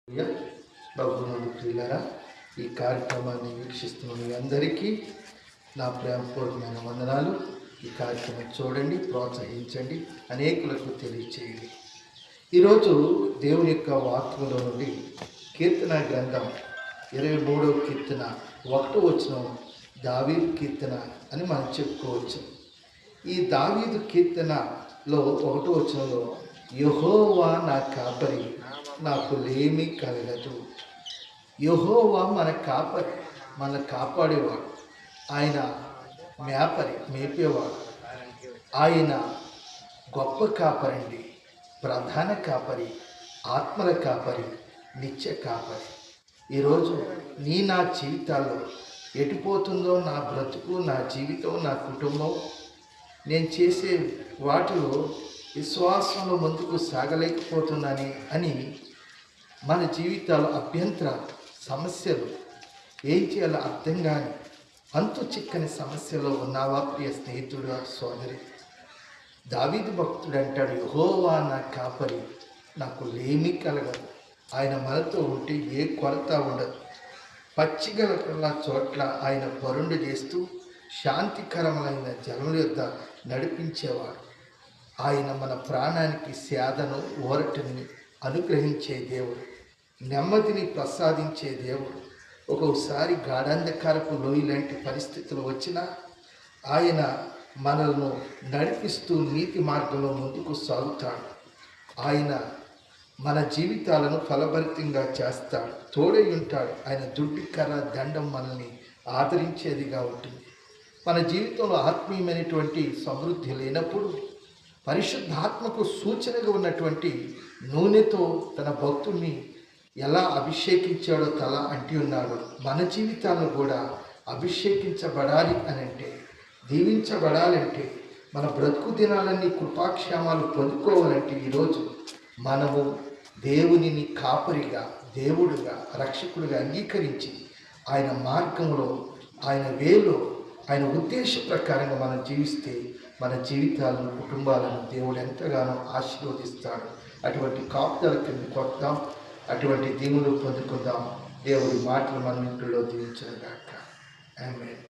ప్రభువునందు ప్రియులారా, ఈ కార్యక్రమాన్ని వీక్షిస్తున్న మీ అందరికీ నా ప్రేమపూర్వకమైన వందనాలు. ఈ కార్యక్రమం చూడండి, ప్రోత్సహించండి, అనేకులకు తెలియచేయండి. ఈరోజు దేవుని యొక్క వాక్యంలో నుండి కీర్తన గ్రంథం 23వ కీర్తన 1వ వచనం దావీదు కీర్తన అని మనం చెప్పుకోవచ్చు. ఈ దావీదు కీర్తనలో 1వ వచనంలో యెహోవా నా కాపరి, నాకు లేమి కలగదు. యెహోవా మన కాపరి, మన కాపాడేవాడు. ఆయన మేపేవాడు. ఆయన గొప్ప కాపరండి, ప్రధాన కాపరి, ఆత్మల కాపరి, నిత్య కాపరి. ఈరోజు నా జీవితాల్లో ఎటుపోతుందో నా బ్రతుకు, నా జీవితం, నా కుటుంబం, నేను చేసే వాటిలో విశ్వాసంలో ముందుకు సాగలేకపోతున్నాను అని మన జీవితాల్లో అభ్యంతరాలు, సమస్యలు, ఏం చేయాలో అర్థం కాని అంతు చిక్కని సమస్యలో ఉన్నావా ప్రియ స్నేహితుడు, సోదరి? దావీదు భక్తుడు అంటాడు, యెహోవా నా కాపరి, నాకు లేమి కలగదు. ఆయన మనతో ఉంటే ఏ కొరత ఉండదు. పచ్చిగల చోట్ల ఆయన పరుండు చేస్తూ శాంతికరమైన జలముల యొద్ద నడిపించేవాడు. ఆయన మన ప్రాణానికి సేదను, ఊరటని అనుగ్రహించే దేవుడు, నెమ్మదిని ప్రసాదించే దేవుడు. ఒక్కొక్కసారి గాఢాంధకారపు లోయ లాంటి పరిస్థితులు వచ్చినా ఆయన మనల్ని నడిపిస్తూ నీతి మార్గంలో ముందుకు సాగుతాడు. ఆయన మన జీవితాలను ఫలభరితంగా చేస్తాడు, తోడై ఉంటాడు. ఆయన దుడ్డి కర్ర దండం మనల్ని ఆదరించేదిగా ఉంటుంది. మన జీవితంలో ఆత్మీయమైనటువంటి సమృద్ధి లేనప్పుడు పరిశుద్ధాత్మకు సూచనగా ఉన్నటువంటి నూనెతో తన భక్తుడిని ఎలా అభిషేకించాడో తల అంటి ఉన్నాడు. మన జీవితాలను కూడా అభిషేకించబడాలి అని అంటే, దీవించబడాలంటే, మన బ్రతుకు దినాలన్నీ కృపాక్షేమాలు పొందుకోవాలంటే ఈరోజు మనము దేవునిని కాపరిగా, దేవుడుగా, రక్షకుడిగా అంగీకరించి ఆయన మార్గంలో, ఆయన వేలో, ఆయన ఉద్దేశ ప్రకారంగా మనం జీవిస్తే మన జీవితాలను, కుటుంబాలను దేవుడు ఎంతగానో ఆశీర్వదిస్తాడు. అటువంటి కాపుదల కింద కొడతాం, అటువంటి దీవులు పొందుకుందాం. దేవుడి మాటలు మన ఇంట్లో దీవించను గాక. ఆమేన్.